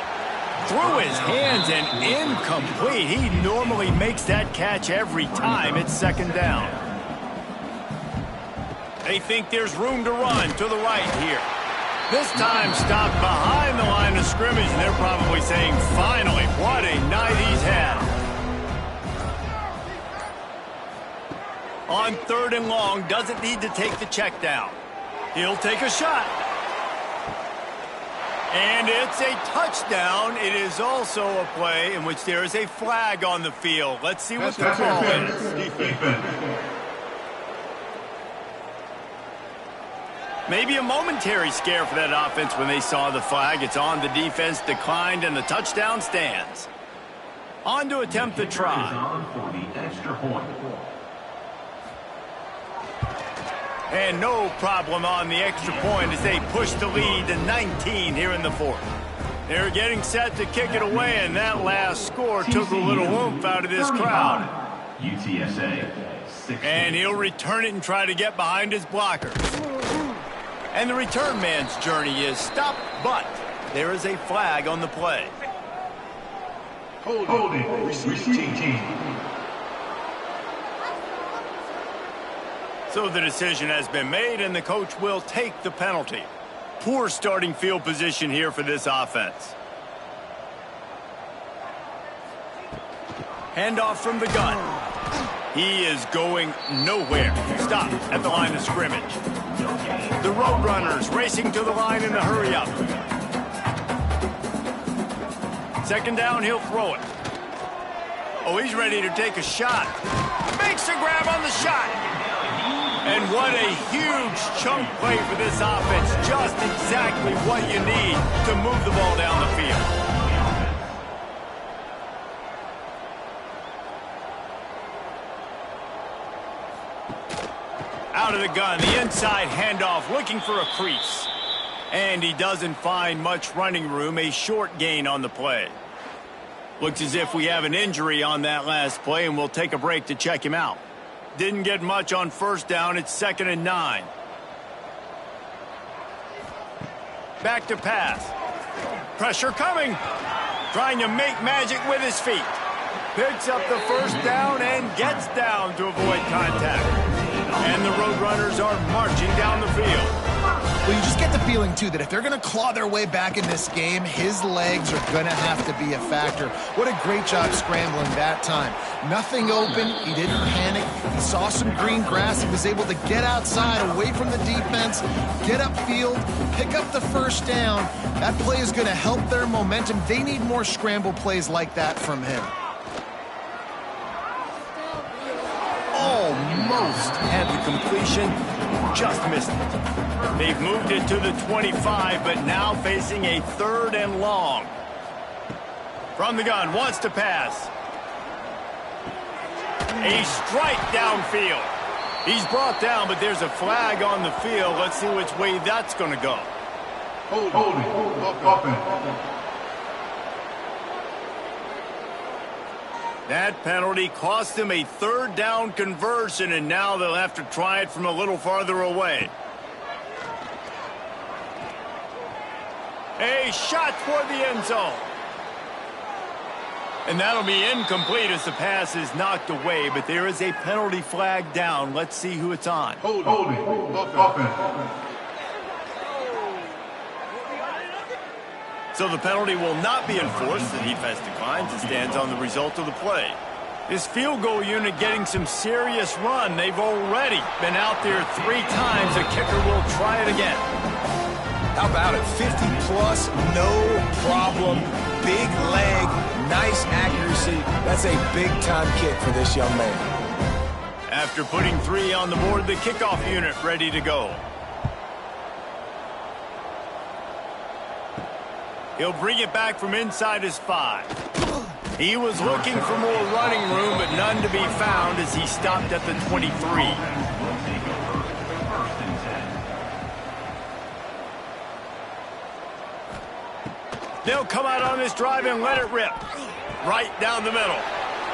Through his hands and incomplete. He normally makes that catch every time. It's 2nd down. They think there's room to run to the right here. This time stopped behind the line of scrimmage, and they're probably saying, finally, what a night he's had. On 3rd and long, doesn't need to take the check down. He'll take a shot. And it's a touchdown. It is also a play in which there is a flag on the field. Let's see what the call is. Maybe a momentary scare for that offense when they saw the flag. It's on, the defense declined, and the touchdown stands. On to attempt the try. For the extra point. And no problem on the extra point as they push the lead to 19 here in the 4th. They're getting set to kick it away, and that last score took a little oomph out of this crowd. UTSA. And he'll return it and try to get behind his blockers. And the return man's journey is stopped, but there is a flag on the play. Holding. Receiving team. So the decision has been made, and the coach will take the penalty. Poor starting field position here for this offense. Handoff from the gun. He is going nowhere. Stop at the line of scrimmage. The Roadrunners racing to the line in a hurry-up. 2nd down, he'll throw it. Oh, he's ready to take a shot. Makes a grab on the shot. And what a huge chunk play for this offense. Just exactly what you need to move the ball down the field. Out of the gun, the inside handoff, looking for a crease. And he doesn't find much running room, a short gain on the play. Looks as if we have an injury on that last play, and we'll take a break to check him out. Didn't get much on 1st down, it's 2nd and 9. Back to pass. Pressure coming. Trying to make magic with his feet. Picks up the 1st down and gets down to avoid contact. And the Roadrunners are marching down the field. Well, you just get the feeling, too, that if they're going to claw their way back in this game, his legs are going to have to be a factor. What a great job scrambling that time. Nothing open. He didn't panic. He saw some green grass. He was able to get outside, away from the defense, get upfield, pick up the 1st down. That play is going to help their momentum. They need more scramble plays like that from him. Almost had the completion, just missed it. They've moved it to the 25, but now facing a 3rd and long. From the gun, wants to pass. A strike downfield. He's brought down, but there's a flag on the field. Let's see which way that's going to go. Holding. Offense. That penalty cost them a 3rd down conversion, and now they'll have to try it from a little farther away. A shot toward the end zone. And that'll be incomplete as the pass is knocked away, but there is a penalty flag down. Let's see who it's on. Holding. Offense. So the penalty will not be enforced. The defense declines and stands on the result of the play. This field goal unit getting some serious run. They've already been out there 3 times. The kicker will try it again. How about it? 50-plus, no problem. Big leg, nice accuracy. That's a big-time kick for this young man. After putting 3 on the board, the kickoff unit ready to go. He'll bring it back from inside his 5. He was looking for more running room, but none to be found as he stopped at the 23. They'll come out on this drive and let it rip. Right down the middle.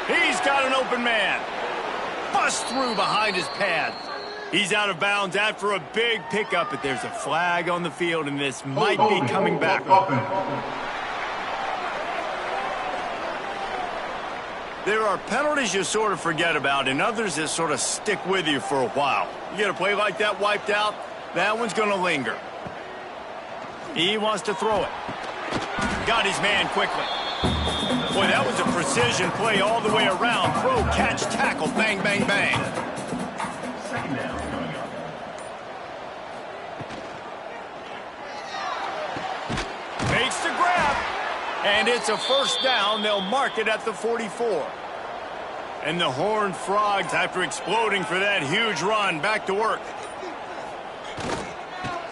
He's got an open man. Bust through behind his pad. He's out of bounds after a big pickup, but there's a flag on the field, and this might be coming back. There are penalties you sort of forget about and others that sort of stick with you for a while. You get a play like that wiped out, that one's going to linger. He wants to throw it. Got his man quickly. Boy, that was a precision play all the way around. Throw, catch, tackle, bang, bang, bang. Second down coming up. Makes the grab. And it's a first down. They'll mark it at the 44. And the Horned Frogs, after exploding for that huge run, back to work.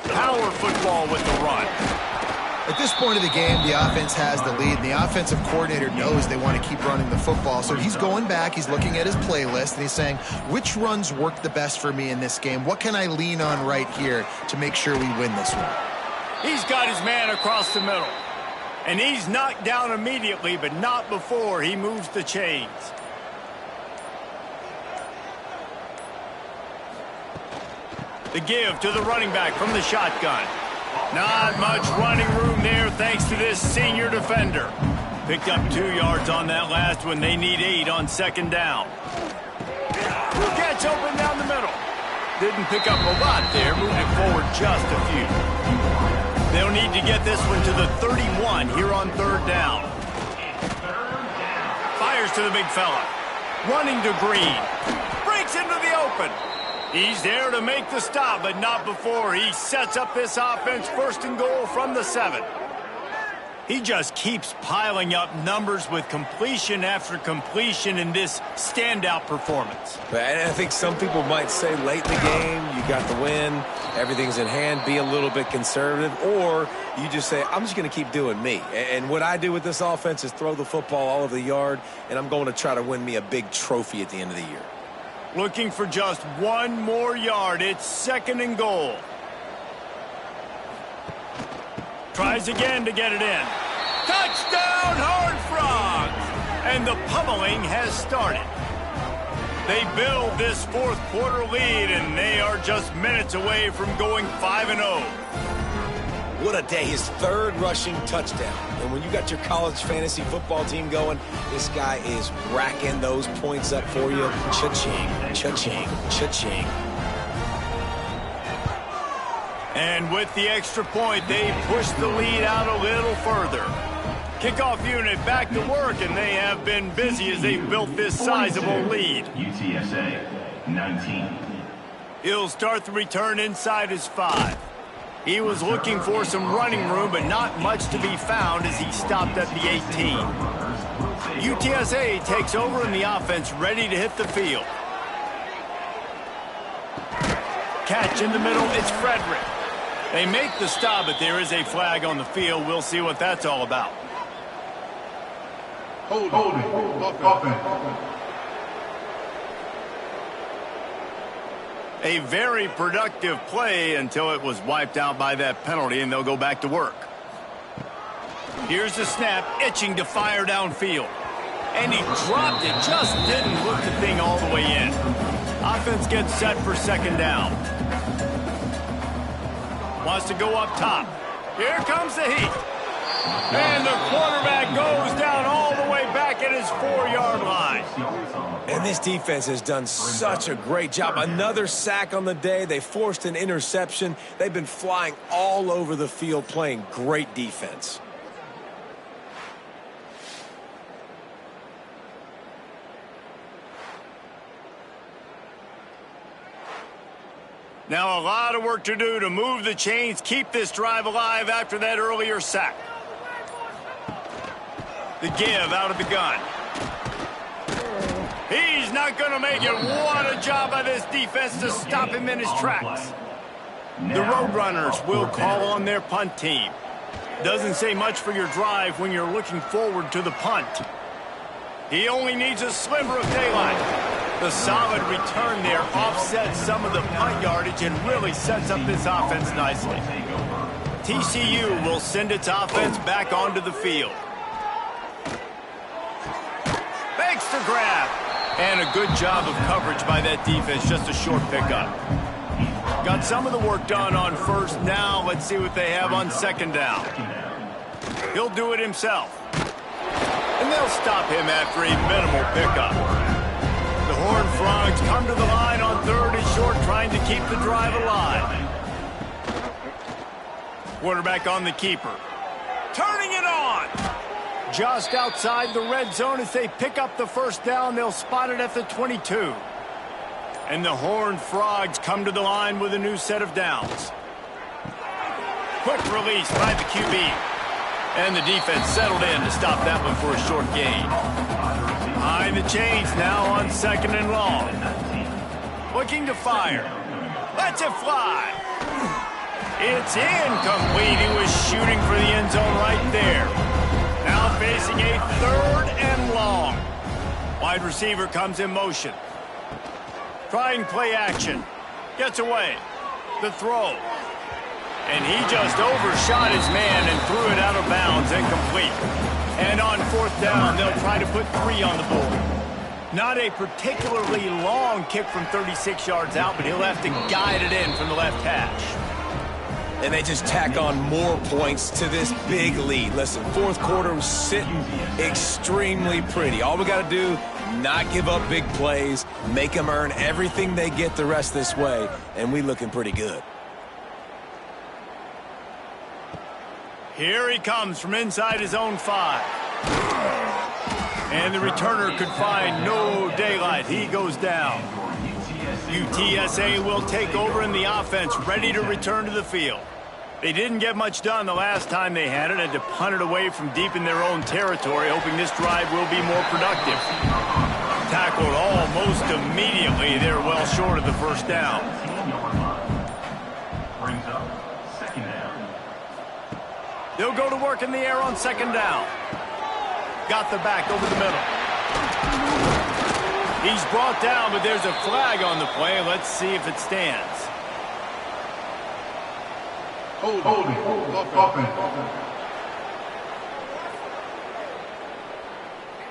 Power football with the run. At this point of the game, the offense has the lead, and the offensive coordinator knows they want to keep running the football. So he's going back, he's looking at his playlist, and he's saying, which runs work the best for me in this game? What can I lean on right here to make sure we win this one? He's got his man across the middle. And he's knocked down immediately, but not before he moves the chains. The give to the running back from the shotgun. Not much running room there thanks to this senior defender. Picked up 2 yards on that last one. They need 8 on second down. Gets open down the middle. Didn't pick up a lot there. Moved it forward just a few. They'll need to get this one to the 31 here on third down. Fires to the big fella. Running to Green. Breaks into the open. He's there to make the stop, but not before he sets up this offense first and goal from the 7. He just keeps piling up numbers with completion after completion in this standout performance. And I think some people might say late in the game, you got the win, everything's in hand, be a little bit conservative, or you just say, I'm just going to keep doing me. And what I do with this offense is throw the football all over the yard, and I'm going to try to win me a big trophy at the end of the year. Looking for just 1 more yard. It's second and goal. Tries again to get it in. Touchdown, Horned Frogs! And the pummeling has started. They build this fourth quarter lead, and they are just minutes away from going 5-0. What a day. His 3rd rushing touchdown. And when you got your college fantasy football team going, this guy is racking those points up for you. Cha-ching, cha-ching, cha-ching. And with the extra point, they push the lead out a little further. Kickoff unit back to work, and they have been busy as they built this sizable lead. UTSA 19. He'll start the return inside his 5. He was looking for some running room, but not much to be found as he stopped at the 18. UTSA takes over in the offense, ready to hit the field. Catch in the middle, it's Frederick. They make the stop, but there is a flag on the field. We'll see what that's all about. Holding. Offense. A very productive play until it was wiped out by that penalty, and they'll go back to work. Here's the snap, itching to fire downfield. And he dropped it, just didn't look the thing all the way in. Offense gets set for second down. Wants to go up top. Here comes the heat. And the quarterback goes down all the way back at his 4-yard line. And this defense has done such a great job. Another sack on the day. They forced an interception. They've been flying all over the field, playing great defense. Now a lot of work to do to move the chains, keep this drive alive after that earlier sack. The give out of the gun. He's not going to make it. What a job by this defense to stop him in his tracks. The Roadrunners will call on their punt team. Doesn't say much for your drive when you're looking forward to the punt. He only needs a sliver of daylight. The solid return there offsets some of the punt yardage and really sets up this offense nicely. TCU will send its offense back onto the field. Makes the grab. And a good job of coverage by that defense, just a short pickup. Got some of the work done on first. Now let's see what they have on second down. He'll do it himself. and they'll stop him after a minimal pickup. The Horned Frogs come to the line on 3rd and short, trying to keep the drive alive. Quarterback on the keeper. Turning it on! Just outside the red zone as they pick up the first down. They'll spot it at the 22. And the Horned Frogs come to the line with a new set of downs. Quick release by the QB. And the defense settled in to stop that one for a short gain. Behind the chains now on 2nd and long. Looking to fire. Lets it fly. It's incomplete. He was shooting for the end zone right there. Now facing a 3rd and long. Wide receiver comes in motion. Trying play action. Gets away. The throw. And he just overshot his man and threw it out of bounds, incomplete. And on 4th down, they'll try to put 3 on the board. Not a particularly long kick from 36 yards out, but he'll have to guide it in from the left hash. And they just tack on more points to this big lead. Listen, 4th quarter was sitting extremely pretty. All we got to do, not give up big plays, make them earn everything they get the rest this way, and we looking pretty good. Here he comes from inside his own 5. And the returner could find no daylight. He goes down. UTSA will take over in the offense, ready to return to the field. They didn't get much done the last time they had it. Had to punt it away from deep in their own territory, hoping this drive will be more productive. Tackled almost immediately. They're well short of the first down. Brings up 2nd down. They'll go to work in the air on 2nd down. Got the back over the middle. He's brought down, but there's a flag on the play. Let's see if it stands. Holding. Offense.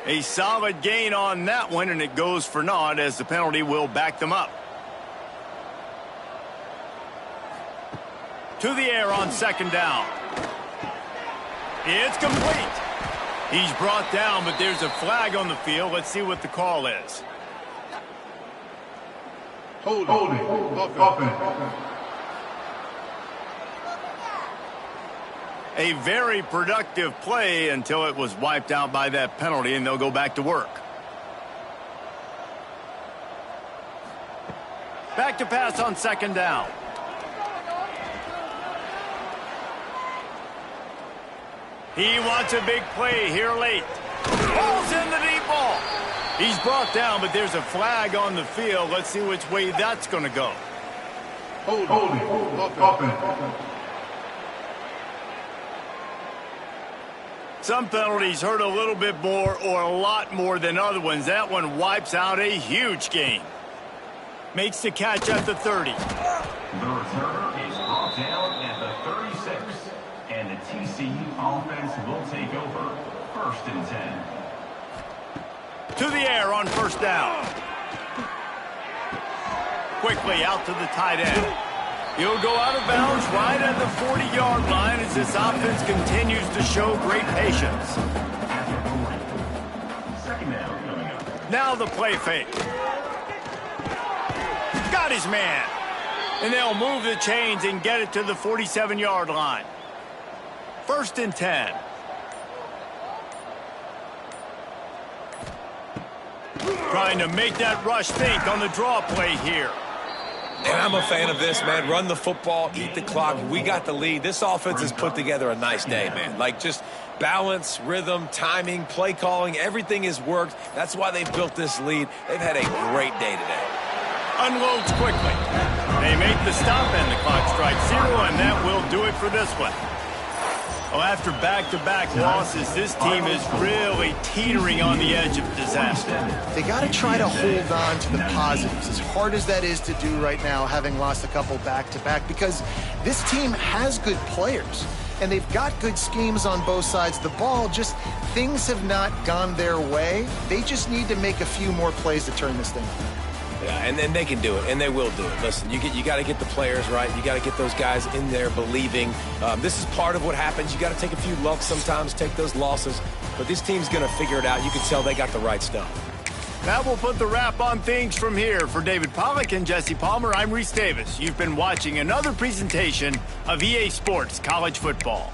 A solid gain on that one, and it goes for naught as the penalty will back them up. To the air on 2nd down. It's complete. He's brought down, but there's a flag on the field. Let's see what the call is. Holding. Offense. A very productive play until it was wiped out by that penalty, and they'll go back to work. Back to pass on 2nd down. He wants a big play here late. Balls in the deep ball. He's brought down, but there's a flag on the field. Let's see which way that's going to go. Holding. Offense. Some penalties hurt a little bit more or a lot more than other ones. That one wipes out a huge gain. Makes the catch at the 30. The returner is brought down at the 36. And the TCU offense will take over 1st and 10. To the air on 1st down. Quickly out to the tight end. He'll go out of bounds right at the 40-yard line as this offense continues to show great patience. 2nd down coming up. Now the play fake. Got his man. And they'll move the chains and get it to the 47-yard line. 1st and 10. Trying to make that rush think on the draw play here. And I'm a fan of this, man. Run the football, eat the clock. We got the lead. This offense has put together a nice day, man. Like, just balance, rhythm, timing, play calling, everything has worked. That's why they've built this lead. They've had a great day today. Unloads quickly. They make the stop, and the clock strikes 0, and that will do it for this one. Well, after back-to-back losses, this team is really teetering on the edge of disaster. They got to try to hold on to the positives, as hard as that is to do right now, having lost a couple back-to-back, because this team has good players, and they've got good schemes on both sides of the ball. Just things have not gone their way. They just need to make a few more plays to turn this thing on. Yeah, and then they can do it, and they will do it. Listen, you got to get the players right. You got to get those guys in there believing. This is part of what happens. You got to take a few lumps sometimes, take those losses. But this team's going to figure it out. You can tell they got the right stuff. That will put the wrap on things from here. For David Pollack and Jesse Palmer, I'm Reese Davis. You've been watching another presentation of EA Sports College Football.